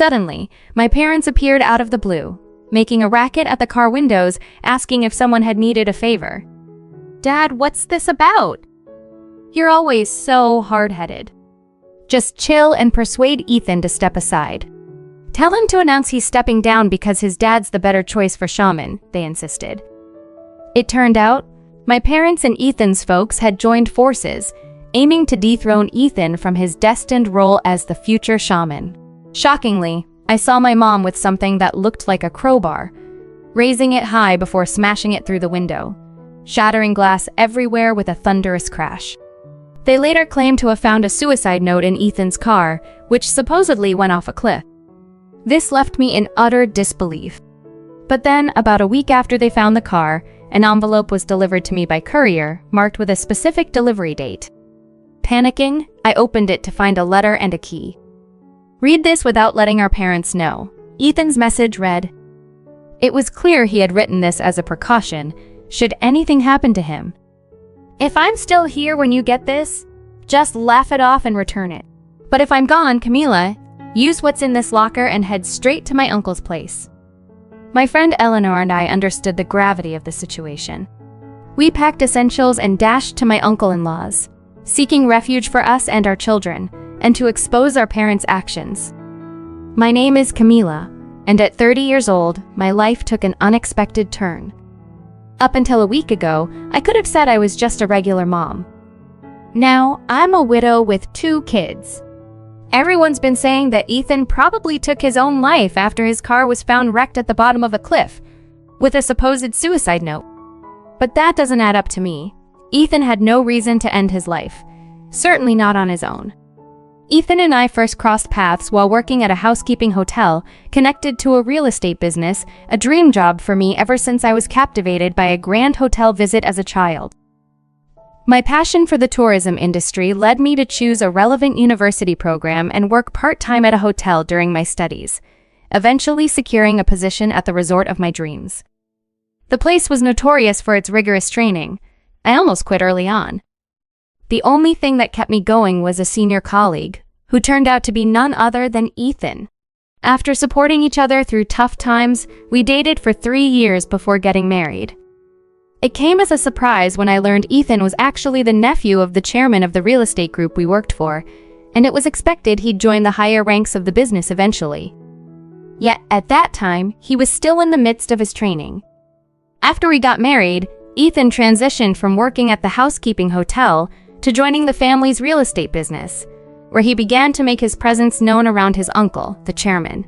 Suddenly, my parents appeared out of the blue, making a racket at the car windows, asking if someone had needed a favor. "Dad, what's this about?" "You're always so hard-headed. Just chill and persuade Ethan to step aside. Tell him to announce he's stepping down because his dad's the better choice for shaman," they insisted. It turned out, my parents and Ethan's folks had joined forces, aiming to dethrone Ethan from his destined role as the future shaman. Shockingly, I saw my mom with something that looked like a crowbar, raising it high before smashing it through the window, shattering glass everywhere with a thunderous crash. They later claimed to have found a suicide note in Ethan's car, which supposedly went off a cliff. This left me in utter disbelief. But then, about a week after they found the car, an envelope was delivered to me by courier, marked with a specific delivery date. Panicking, I opened it to find a letter and a key. "Read this without letting our parents know." Ethan's message read. It was clear he had written this as a precaution, should anything happen to him. "If I'm still here when you get this, just laugh it off and return it. But if I'm gone, Camila, use what's in this locker and head straight to my uncle's place." My friend Eleanor and I understood the gravity of the situation. We packed essentials and dashed to my uncle-in-law's, seeking refuge for us and our children, and to expose our parents' actions. My name is Camila, and at 30 years old, my life took an unexpected turn. Up until a week ago, I could have said I was just a regular mom. Now, I'm a widow with 2 kids. Everyone's been saying that Ethan probably took his own life after his car was found wrecked at the bottom of a cliff, with a supposed suicide note. But that doesn't add up to me. Ethan had no reason to end his life, certainly not on his own. Ethan and I first crossed paths while working at a housekeeping hotel connected to a real estate business, a dream job for me ever since I was captivated by a grand hotel visit as a child. My passion for the tourism industry led me to choose a relevant university program and work part-time at a hotel during my studies, eventually securing a position at the resort of my dreams. The place was notorious for its rigorous training. I almost quit early on. The only thing that kept me going was a senior colleague, who turned out to be none other than Ethan. After supporting each other through tough times, we dated for 3 years before getting married. It came as a surprise when I learned Ethan was actually the nephew of the chairman of the real estate group we worked for, and it was expected he'd join the higher ranks of the business eventually. Yet, at that time, he was still in the midst of his training. After we got married, Ethan transitioned from working at the housekeeping hotel to joining the family's real estate business, where he began to make his presence known around his uncle, the chairman.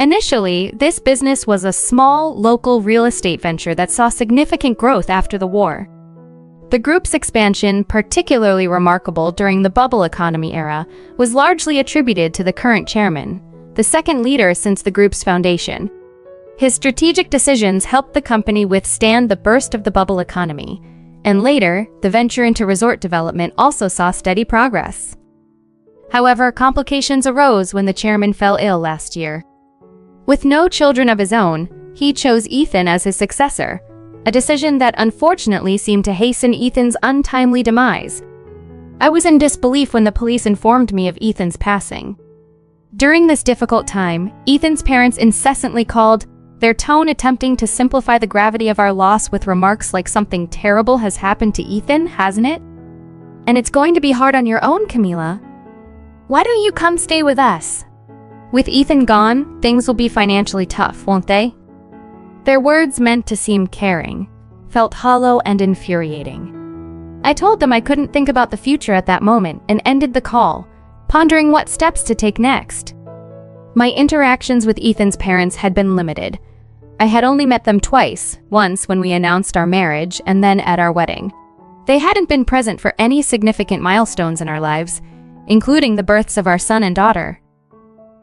Initially, this business was a small, local real estate venture that saw significant growth after the war. The group's expansion, particularly remarkable during the bubble economy era, was largely attributed to the current chairman, the second leader since the group's foundation. His strategic decisions helped the company withstand the burst of the bubble economy, and later, the venture into resort development also saw steady progress. However, complications arose when the chairman fell ill last year. With no children of his own, he chose Ethan as his successor, a decision that unfortunately seemed to hasten Ethan's untimely demise. I was in disbelief when the police informed me of Ethan's passing. During this difficult time, Ethan's parents incessantly called, their tone attempting to simplify the gravity of our loss with remarks like something terrible has happened to Ethan, hasn't it? And it's going to be hard on your own, Camila. Why don't you come stay with us? With Ethan gone, things will be financially tough, won't they? Their words meant to seem caring, felt hollow and infuriating. I told them I couldn't think about the future at that moment and ended the call, pondering what steps to take next. My interactions with Ethan's parents had been limited. I had only met them twice, once when we announced our marriage and then at our wedding. They hadn't been present for any significant milestones in our lives, including the births of our son and daughter.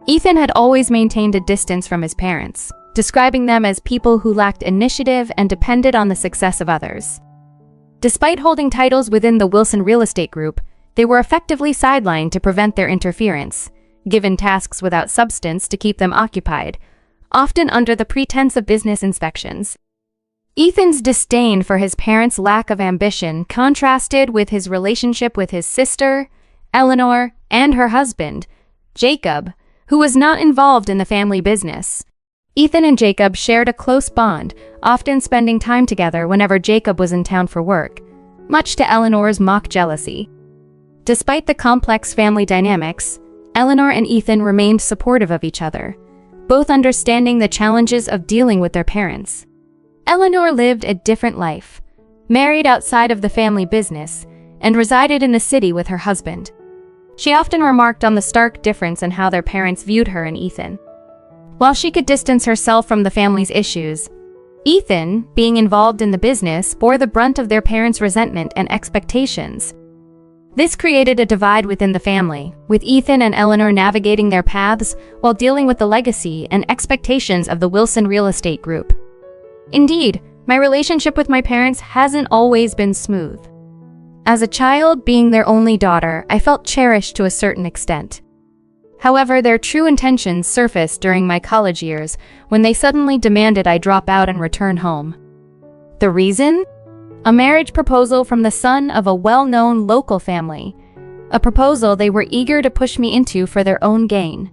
Ethan had always maintained a distance from his parents, describing them as people who lacked initiative and depended on the success of others. Despite holding titles within the Wilson Real Estate Group, they were effectively sidelined to prevent their interference, given tasks without substance to keep them occupied, often under the pretense of business inspections. Ethan's disdain for his parents' lack of ambition contrasted with his relationship with his sister, Eleanor, and her husband, Jacob, who was not involved in the family business. Ethan and Jacob shared a close bond, often spending time together whenever Jacob was in town for work, much to Eleanor's mock jealousy. Despite the complex family dynamics, Eleanor and Ethan remained supportive of each other, both understanding the challenges of dealing with their parents. Eleanor lived a different life, married outside of the family business, and resided in the city with her husband. She often remarked on the stark difference in how their parents viewed her and Ethan. While she could distance herself from the family's issues, Ethan, being involved in the business, bore the brunt of their parents' resentment and expectations. This created a divide within the family, with Ethan and Eleanor navigating their paths while dealing with the legacy and expectations of the Wilson Real Estate Group. Indeed, my relationship with my parents hasn't always been smooth. As a child, being their only daughter, I felt cherished to a certain extent. However, their true intentions surfaced during my college years when they suddenly demanded I drop out and return home. The reason? A marriage proposal from the son of a well-known local family. A proposal they were eager to push me into for their own gain.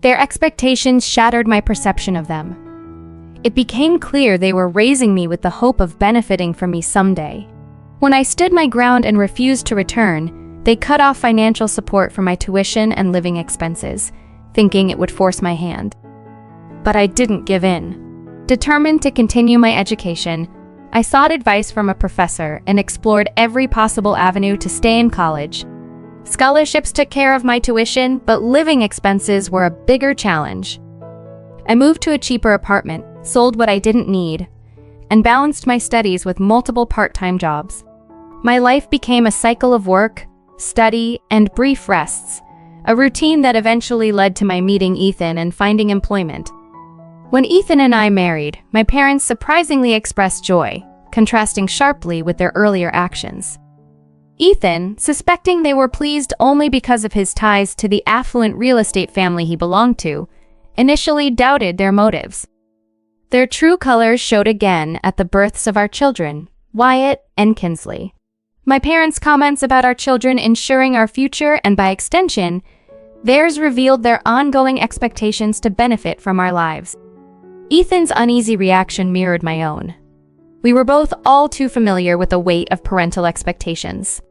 Their expectations shattered my perception of them. It became clear they were raising me with the hope of benefiting from me someday. When I stood my ground and refused to return, they cut off financial support for my tuition and living expenses, thinking it would force my hand. But I didn't give in. Determined to continue my education, I sought advice from a professor and explored every possible avenue to stay in college. Scholarships took care of my tuition, but living expenses were a bigger challenge. I moved to a cheaper apartment, sold what I didn't need, and balanced my studies with multiple part-time jobs. My life became a cycle of work, study, and brief rests, a routine that eventually led to my meeting Ethan and finding employment. When Ethan and I married, my parents surprisingly expressed joy, contrasting sharply with their earlier actions. Ethan, suspecting they were pleased only because of his ties to the affluent real estate family he belonged to, initially doubted their motives. Their true colors showed again at the births of our children, Wyatt and Kinsley. My parents' comments about our children ensuring our future and, by extension, theirs revealed their ongoing expectations to benefit from our lives. Ethan's uneasy reaction mirrored my own. We were both all too familiar with the weight of parental expectations.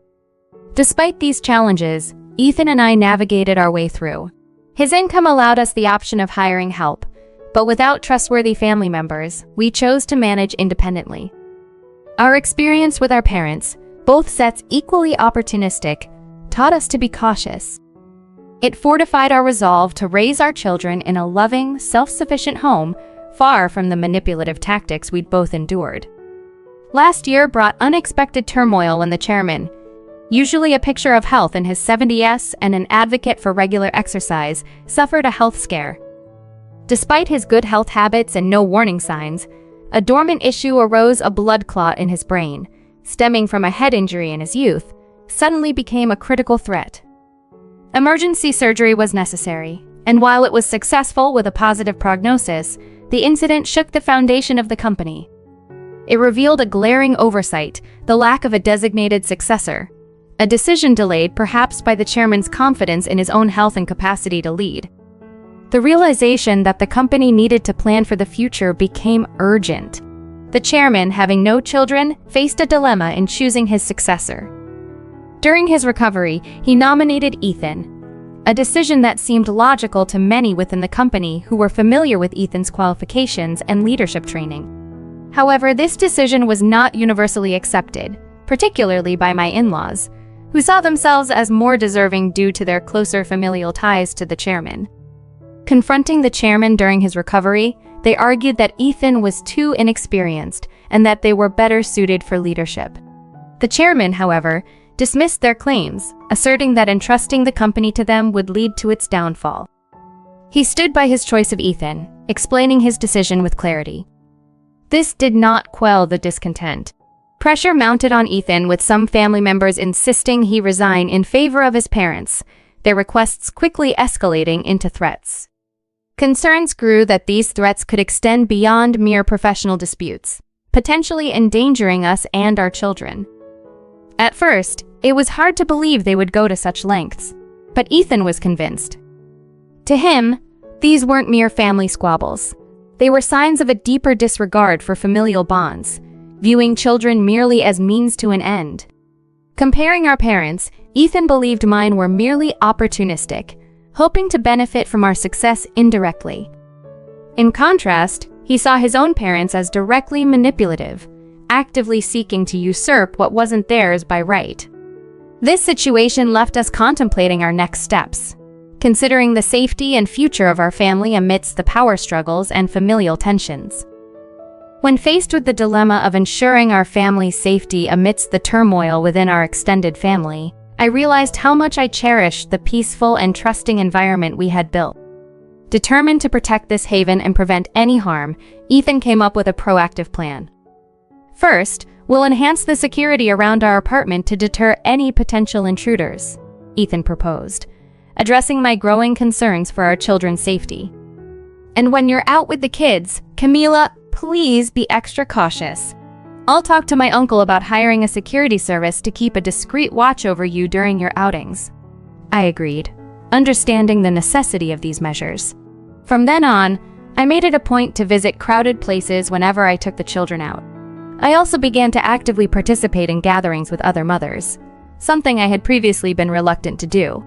Despite these challenges, Ethan and I navigated our way through. His income allowed us the option of hiring help, but without trustworthy family members, we chose to manage independently. Our experience with our parents, both sets equally opportunistic, taught us to be cautious. It fortified our resolve to raise our children in a loving, self-sufficient home, far from the manipulative tactics we'd both endured. Last year brought unexpected turmoil when the chairman, usually a picture of health in his 70s and an advocate for regular exercise, suffered a health scare. Despite his good health habits and no warning signs, a dormant issue arose. A blood clot in his brain, stemming from a head injury in his youth, suddenly became a critical threat. Emergency surgery was necessary, and while it was successful with a positive prognosis, the incident shook the foundation of the company. It revealed a glaring oversight, the lack of a designated successor, a decision delayed perhaps by the chairman's confidence in his own health and capacity to lead. The realization that the company needed to plan for the future became urgent. The chairman, having no children, faced a dilemma in choosing his successor. During his recovery, he nominated Ethan, a decision that seemed logical to many within the company who were familiar with Ethan's qualifications and leadership training. However, this decision was not universally accepted, particularly by my in-laws, who saw themselves as more deserving due to their closer familial ties to the chairman. Confronting the chairman during his recovery, they argued that Ethan was too inexperienced and that they were better suited for leadership. The chairman, however, dismissed their claims, asserting that entrusting the company to them would lead to its downfall. He stood by his choice of Ethan, explaining his decision with clarity. This did not quell the discontent. Pressure mounted on Ethan, with some family members insisting he resign in favor of his parents, their requests quickly escalating into threats. Concerns grew that these threats could extend beyond mere professional disputes, potentially endangering us and our children. At first, it was hard to believe they would go to such lengths, but Ethan was convinced. To him, These weren't mere family squabbles. They were signs of a deeper disregard for familial bonds, viewing children merely as means to an end. Comparing our parents, Ethan believed mine were merely opportunistic, hoping to benefit from our success indirectly. In contrast, he saw his own parents as directly manipulative, actively seeking to usurp what wasn't theirs by right. This situation left us contemplating our next steps, considering the safety and future of our family amidst the power struggles and familial tensions. When faced with the dilemma of ensuring our family's safety amidst the turmoil within our extended family, I realized how much I cherished the peaceful and trusting environment we had built. Determined to protect this haven and prevent any harm, Ethan came up with a proactive plan. First, we'll enhance the security around our apartment to deter any potential intruders, Ethan proposed, addressing my growing concerns for our children's safety. And when you're out with the kids, Camila, please be extra cautious. I'll talk to my uncle about hiring a security service to keep a discreet watch over you during your outings. I agreed, understanding the necessity of these measures. From then on, I made it a point to visit crowded places whenever I took the children out. I also began to actively participate in gatherings with other mothers, something I had previously been reluctant to do.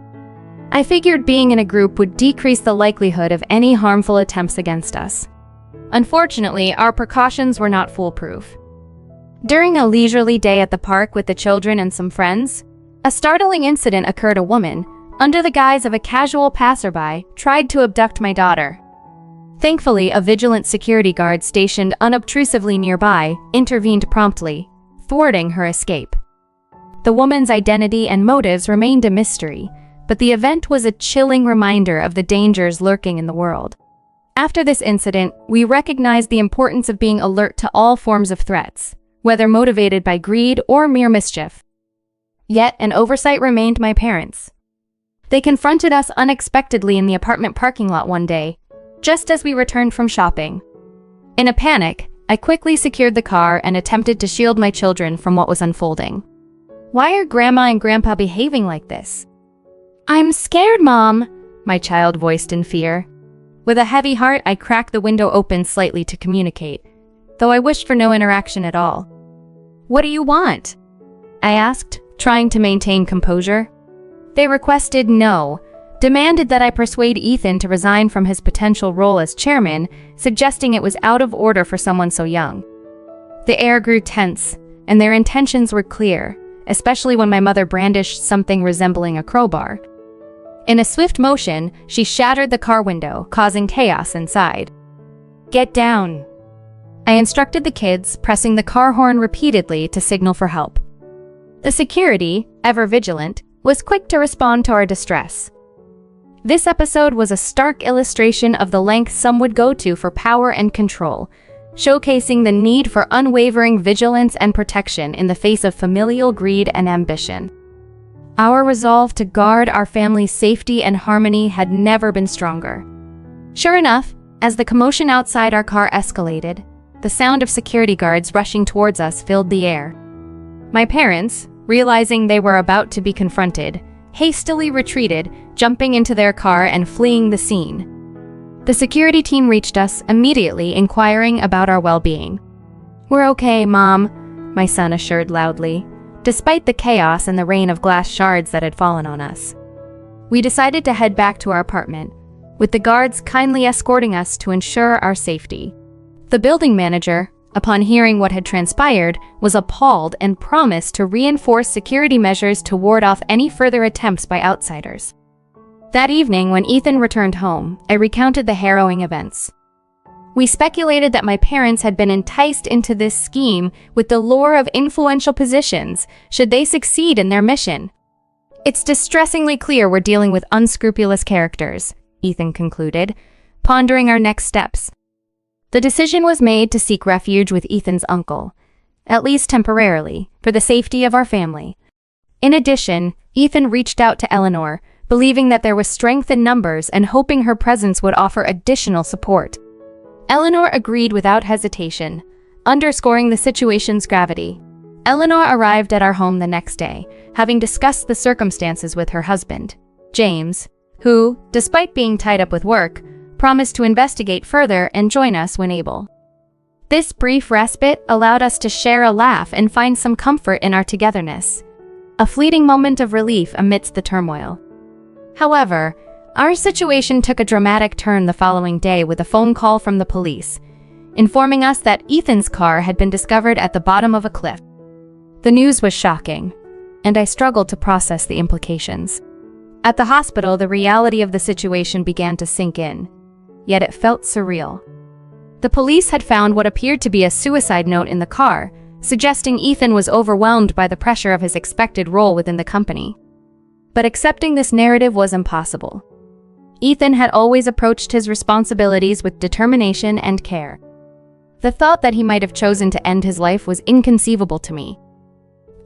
I figured being in a group would decrease the likelihood of any harmful attempts against us. Unfortunately, our precautions were not foolproof. During a leisurely day at the park with the children and some friends, a startling incident occurred. A woman, under the guise of a casual passerby, tried to abduct my daughter. Thankfully, a vigilant security guard stationed unobtrusively nearby intervened promptly, thwarting her escape. The woman's identity and motives remained a mystery, but the event was a chilling reminder of the dangers lurking in the world. After this incident, we recognized the importance of being alert to all forms of threats, whether motivated by greed or mere mischief. Yet, an oversight remained my parents. They confronted us unexpectedly in the apartment parking lot one day, just as we returned from shopping. In a panic, I quickly secured the car and attempted to shield my children from what was unfolding. Why are Grandma and Grandpa behaving like this? I'm scared, Mom, my child voiced in fear. With a heavy heart, I cracked the window open slightly to communicate, though I wished for no interaction at all. What do you want? I asked, trying to maintain composure. They requested no, demanded that I persuade Ethan to resign from his potential role as chairman, suggesting it was out of order for someone so young. The air grew tense, and their intentions were clear, especially when my mother brandished something resembling a crowbar. In a swift motion, she shattered the car window, causing chaos inside. Get down. I instructed the kids, pressing the car horn repeatedly to signal for help. The security, ever vigilant, was quick to respond to our distress. This episode was a stark illustration of the lengths some would go to for power and control, showcasing the need for unwavering vigilance and protection in the face of familial greed and ambition. Our resolve to guard our family's safety and harmony had never been stronger. Sure enough, as the commotion outside our car escalated, the sound of security guards rushing towards us filled the air. My parents, realizing they were about to be confronted, hastily retreated, jumping into their car and fleeing the scene. The security team reached us, immediately inquiring about our well-being. We're okay, Mom, my son assured loudly, despite the chaos and the rain of glass shards that had fallen on us. We decided to head back to our apartment, with the guards kindly escorting us to ensure our safety. The building manager, upon hearing what had transpired, was appalled and promised to reinforce security measures to ward off any further attempts by outsiders. That evening, when Ethan returned home, I recounted the harrowing events. We speculated that my parents had been enticed into this scheme with the lure of influential positions should they succeed in their mission. It's distressingly clear we're dealing with unscrupulous characters, Ethan concluded, pondering our next steps. The decision was made to seek refuge with Ethan's uncle, at least temporarily, for the safety of our family. In addition, Ethan reached out to Eleanor, believing that there was strength in numbers and hoping her presence would offer additional support. Eleanor agreed without hesitation, underscoring the situation's gravity. Eleanor arrived at our home the next day, having discussed the circumstances with her husband, James, who, despite being tied up with work, promised to investigate further and join us when able. This brief respite allowed us to share a laugh and find some comfort in our togetherness, a fleeting moment of relief amidst the turmoil. However, our situation took a dramatic turn the following day with a phone call from the police, informing us that Ethan's car had been discovered at the bottom of a cliff. The news was shocking, and I struggled to process the implications. At the hospital, the reality of the situation began to sink in, yet it felt surreal. The police had found what appeared to be a suicide note in the car, suggesting Ethan was overwhelmed by the pressure of his expected role within the company. But accepting this narrative was impossible. Ethan had always approached his responsibilities with determination and care. The thought that he might have chosen to end his life was inconceivable to me.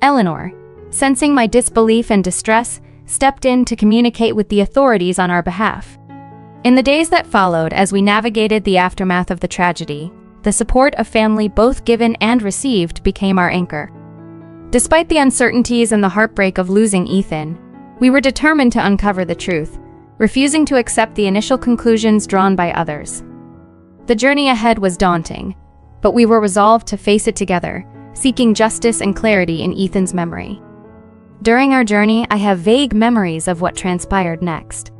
Eleanor, sensing my disbelief and distress, stepped in to communicate with the authorities on our behalf. In the days that followed, as we navigated the aftermath of the tragedy, the support of family, both given and received, became our anchor. Despite the uncertainties and the heartbreak of losing Ethan, we were determined to uncover the truth, refusing to accept the initial conclusions drawn by others. The journey ahead was daunting, but we were resolved to face it together, seeking justice and clarity in Ethan's memory. During our journey, I have vague memories of what transpired next.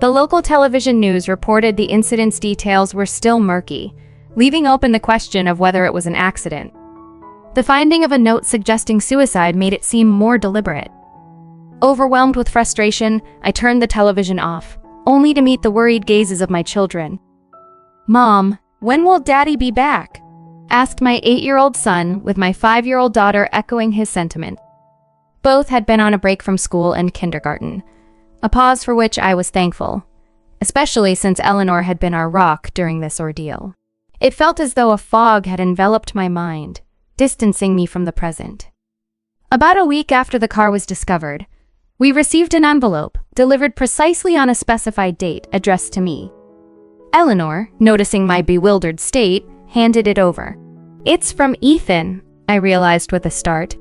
The local television news reported the incident's details were still murky, leaving open the question of whether it was an accident. The finding of a note suggesting suicide made it seem more deliberate. Overwhelmed with frustration, I turned the television off, only to meet the worried gazes of my children. "Mom, when will Daddy be back?" asked my 8-year-old son, with my 5-year-old daughter echoing his sentiment. Both had been on a break from school and kindergarten, a pause for which I was thankful, especially since Eleanor had been our rock during this ordeal. It felt as though a fog had enveloped my mind, distancing me from the present. About a week after the car was discovered, we received an envelope, delivered precisely on a specified date, addressed to me. Eleanor, noticing my bewildered state, handed it over. "It's from Ethan," I realized with a start.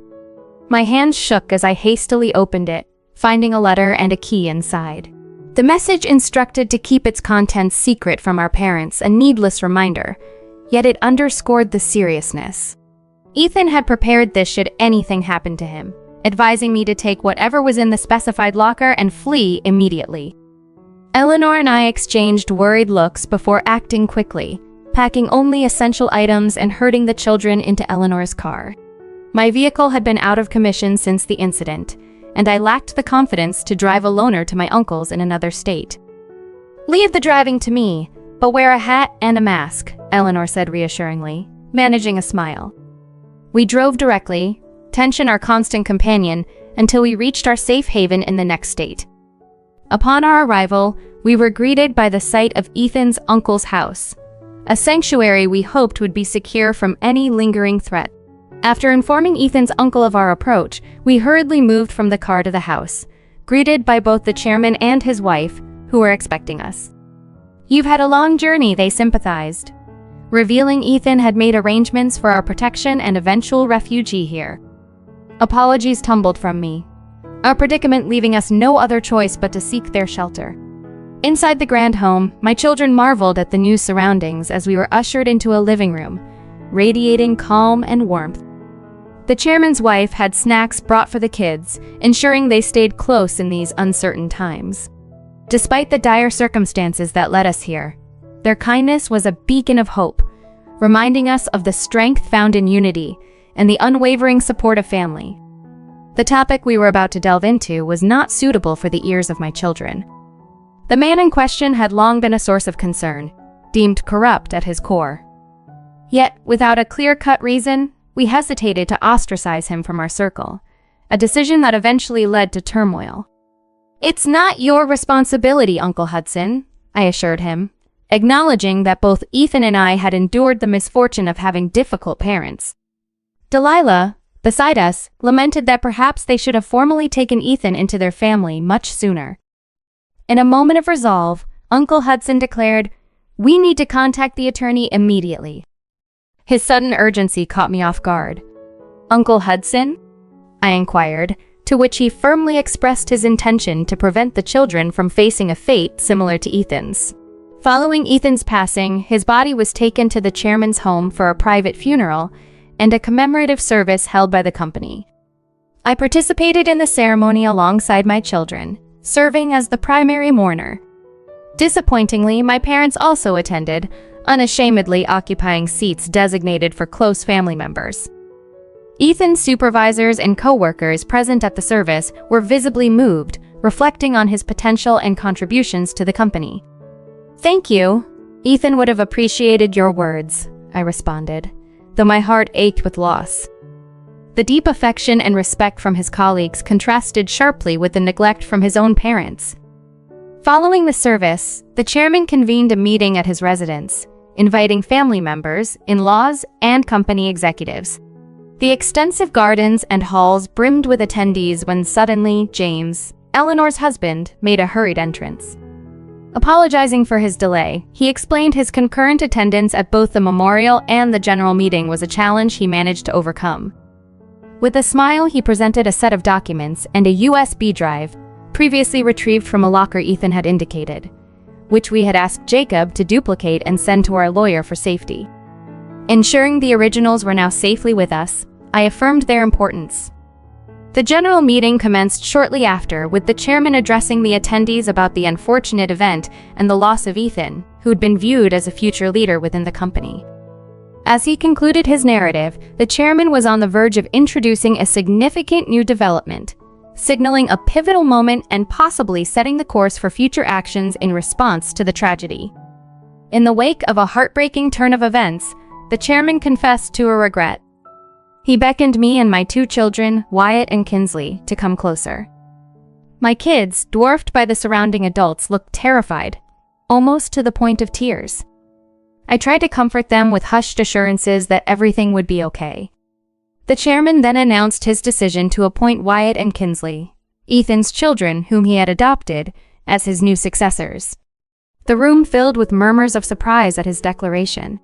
My hands shook as I hastily opened it, finding a letter and a key inside. The message instructed to keep its contents secret from our parents, a needless reminder, yet it underscored the seriousness. Ethan had prepared this should anything happen to him, advising me to take whatever was in the specified locker and flee immediately. Eleanor and I exchanged worried looks before acting quickly, packing only essential items and herding the children into Eleanor's car. My vehicle had been out of commission since the incident, and I lacked the confidence to drive a loaner to my uncle's in another state. "Leave the driving to me, but wear a hat and a mask," Eleanor said reassuringly, managing a smile. We drove directly, tension our constant companion, until we reached our safe haven in the next state. Upon our arrival, we were greeted by the sight of Ethan's uncle's house, a sanctuary we hoped would be secure from any lingering threat. After informing Ethan's uncle of our approach, we hurriedly moved from the car to the house, greeted by both the chairman and his wife, who were expecting us. "You've had a long journey," they sympathized, revealing Ethan had made arrangements for our protection and eventual refugee here. Apologies tumbled from me, our predicament leaving us no other choice but to seek their shelter. Inside the grand home, my children marveled at the new surroundings as we were ushered into a living room, radiating calm and warmth. The chairman's wife had snacks brought for the kids, ensuring they stayed close in these uncertain times. Despite the dire circumstances that led us here, their kindness was a beacon of hope, reminding us of the strength found in unity and the unwavering support of family. The topic we were about to delve into was not suitable for the ears of my children. The man in question had long been a source of concern, deemed corrupt at his core. Yet, without a clear-cut reason, we hesitated to ostracize him from our circle, a decision that eventually led to turmoil. "It's not your responsibility, Uncle Hudson," I assured him, acknowledging that both Ethan and I had endured the misfortune of having difficult parents. Delilah, beside us, lamented that perhaps they should have formally taken Ethan into their family much sooner. In a moment of resolve, Uncle Hudson declared, "We need to contact the attorney immediately." His sudden urgency caught me off guard. "Uncle Hudson?" I inquired, to which he firmly expressed his intention to prevent the children from facing a fate similar to Ethan's. Following Ethan's passing, his body was taken to the chairman's home for a private funeral and a commemorative service held by the company. I participated in the ceremony alongside my children, serving as the primary mourner. Disappointingly, my parents also attended, unashamedly occupying seats designated for close family members. Ethan's supervisors and co-workers present at the service were visibly moved, reflecting on his potential and contributions to the company. "Thank you. Ethan would have appreciated your words," I responded, though my heart ached with loss. The deep affection and respect from his colleagues contrasted sharply with the neglect from his own parents. Following the service, the chairman convened a meeting at his residence, inviting family members, in-laws, and company executives. The extensive gardens and halls brimmed with attendees when suddenly James, Eleanor's husband, made a hurried entrance. Apologizing for his delay, he explained his concurrent attendance at both the memorial and the general meeting was a challenge he managed to overcome. With a smile, he presented a set of documents and a USB drive, previously retrieved from a locker Ethan had indicated, which we had asked Jacob to duplicate and send to our lawyer for safety. Ensuring the originals were now safely with us, I affirmed their importance. The general meeting commenced shortly after, with the chairman addressing the attendees about the unfortunate event and the loss of Ethan, who'd been viewed as a future leader within the company. As he concluded his narrative, the chairman was on the verge of introducing a significant new development, signaling a pivotal moment and possibly setting the course for future actions in response to the tragedy. In the wake of a heartbreaking turn of events, the chairman confessed to a regret. He beckoned me and my two children, Wyatt and Kinsley, to come closer. My kids, dwarfed by the surrounding adults, looked terrified, almost to the point of tears. I tried to comfort them with hushed assurances that everything would be okay. The chairman then announced his decision to appoint Wyatt and Kinsley, Ethan's children whom he had adopted, as his new successors. The room filled with murmurs of surprise at his declaration.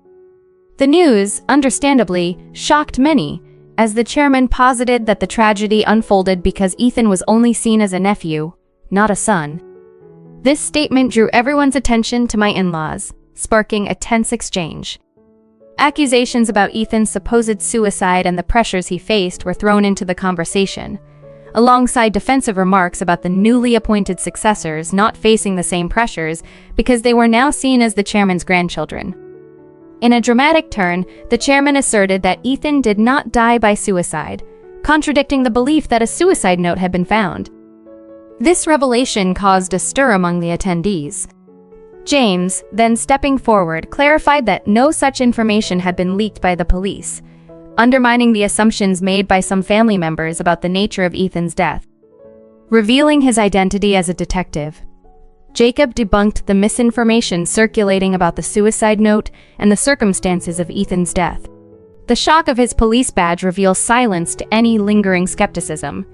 The news, understandably, shocked many, as the chairman posited that the tragedy unfolded because Ethan was only seen as a nephew, not a son. This statement drew everyone's attention to my in-laws, sparking a tense exchange. Accusations about Ethan's supposed suicide and the pressures he faced were thrown into the conversation, alongside defensive remarks about the newly appointed successors not facing the same pressures because they were now seen as the chairman's grandchildren. In a dramatic turn, the chairman asserted that Ethan did not die by suicide, contradicting the belief that a suicide note had been found. This revelation caused a stir among the attendees. James, then stepping forward, clarified that no such information had been leaked by the police, undermining the assumptions made by some family members about the nature of Ethan's death. Revealing his identity as a detective, Jacob debunked the misinformation circulating about the suicide note and the circumstances of Ethan's death. The shock of his police badge reveals silence to any lingering skepticism,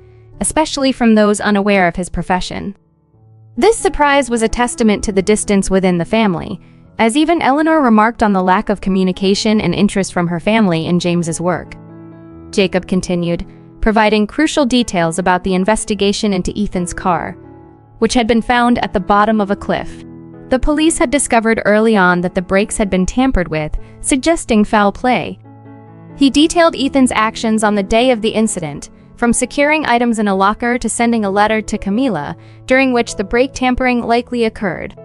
especially from those unaware of his profession. This surprise was a testament to the distance within the family, as even Eleanor remarked on the lack of communication and interest from her family in James's work. Jacob continued, providing crucial details about the investigation into Ethan's car, which had been found at the bottom of a cliff. The police had discovered early on that the brakes had been tampered with, suggesting foul play. He detailed Ethan's actions on the day of the incident, from securing items in a locker to sending a letter to Camila, during which the brake tampering likely occurred.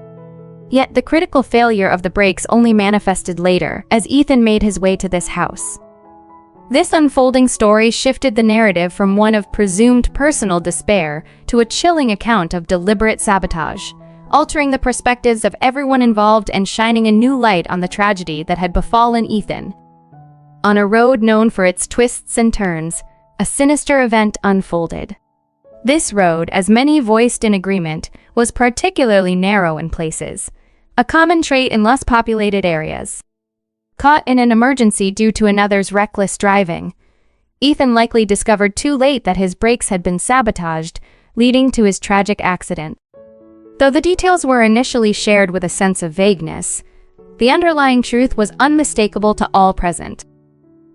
Yet the critical failure of the brakes only manifested later, as Ethan made his way to this house. This unfolding story shifted the narrative from one of presumed personal despair to a chilling account of deliberate sabotage, altering the perspectives of everyone involved and shining a new light on the tragedy that had befallen Ethan. On a road known for its twists and turns, a sinister event unfolded. This road, as many voiced in agreement, was particularly narrow in places, a common trait in less populated areas. Caught in an emergency due to another's reckless driving, Ethan likely discovered too late that his brakes had been sabotaged, leading to his tragic accident. Though the details were initially shared with a sense of vagueness, the underlying truth was unmistakable to all present.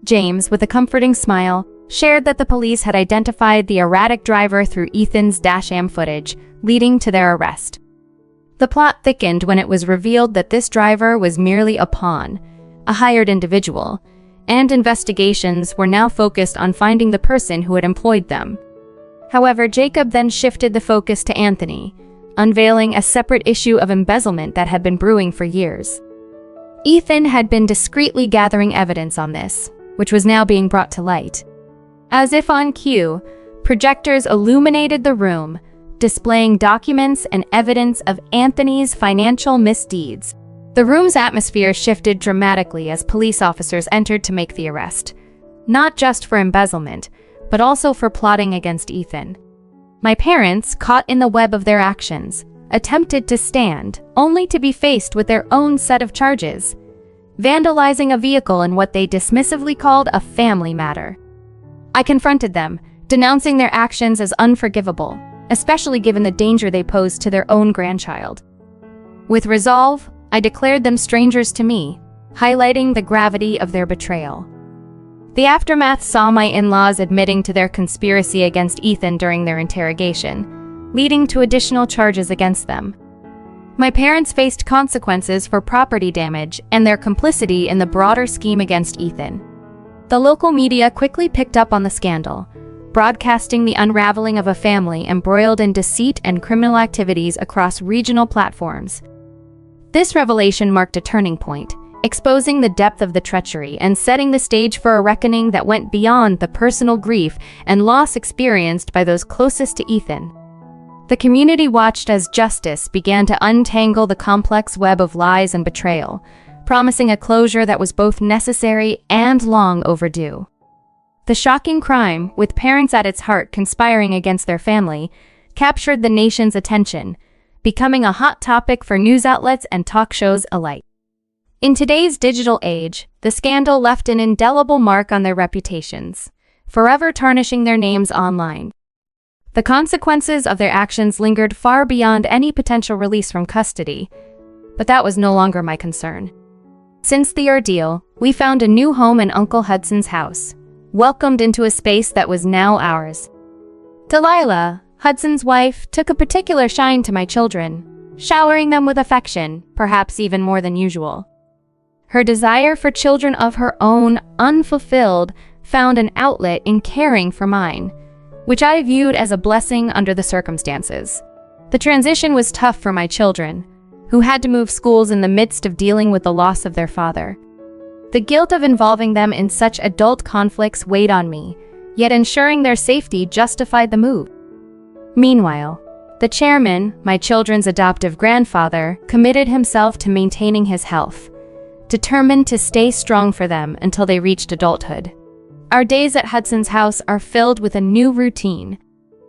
James, with a comforting smile, shared that the police had identified the erratic driver through Ethan's dashcam footage, leading to their arrest. The plot thickened when it was revealed that this driver was merely a pawn, a hired individual, and investigations were now focused on finding the person who had employed them. However, Jacob then shifted the focus to Anthony, unveiling a separate issue of embezzlement that had been brewing for years. Ethan had been discreetly gathering evidence on this, which was now being brought to light. As if on cue, projectors illuminated the room, displaying documents and evidence of Anthony's financial misdeeds. The room's atmosphere shifted dramatically as police officers entered to make the arrest, not just for embezzlement, but also for plotting against Ethan. My parents, caught in the web of their actions, attempted to stand, only to be faced with their own set of charges, vandalizing a vehicle in what they dismissively called a family matter. I confronted them, denouncing their actions as unforgivable, especially given the danger they posed to their own grandchild. With resolve, I declared them strangers to me, highlighting the gravity of their betrayal. The aftermath saw my in-laws admitting to their conspiracy against Ethan during their interrogation, leading to additional charges against them. My parents faced consequences for property damage and their complicity in the broader scheme against Ethan. The local media quickly picked up on the scandal, broadcasting the unraveling of a family embroiled in deceit and criminal activities across regional platforms. This revelation marked a turning point, exposing the depth of the treachery and setting the stage for a reckoning that went beyond the personal grief and loss experienced by those closest to Ethan. The community watched as justice began to untangle the complex web of lies and betrayal, promising a closure that was both necessary and long overdue. The shocking crime, with parents at its heart conspiring against their family, captured the nation's attention, becoming a hot topic for news outlets and talk shows alike. In today's digital age, the scandal left an indelible mark on their reputations, forever tarnishing their names online. The consequences of their actions lingered far beyond any potential release from custody, but that was no longer my concern. Since the ordeal, we found a new home in Uncle Hudson's house, welcomed into a space that was now ours. Delilah, Hudson's wife, took a particular shine to my children, showering them with affection, perhaps even more than usual. Her desire for children of her own, unfulfilled, found an outlet in caring for mine, which I viewed as a blessing under the circumstances. The transition was tough for my children, who had to move schools in the midst of dealing with the loss of their father. The guilt of involving them in such adult conflicts weighed on me, yet ensuring their safety justified the move. Meanwhile, the chairman, my children's adoptive grandfather, committed himself to maintaining his health, determined to stay strong for them until they reached adulthood. Our days at Hudson's house are filled with a new routine.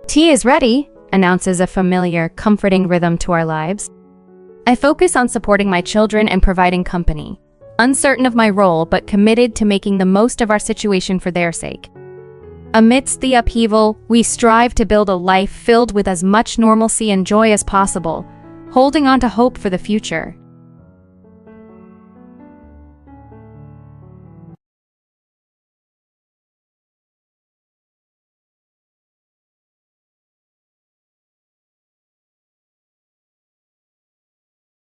"Tea is ready," announces a familiar, comforting rhythm to our lives. I focus on supporting my children and providing company, uncertain of my role but committed to making the most of our situation for their sake. Amidst the upheaval, we strive to build a life filled with as much normalcy and joy as possible, holding on to hope for the future.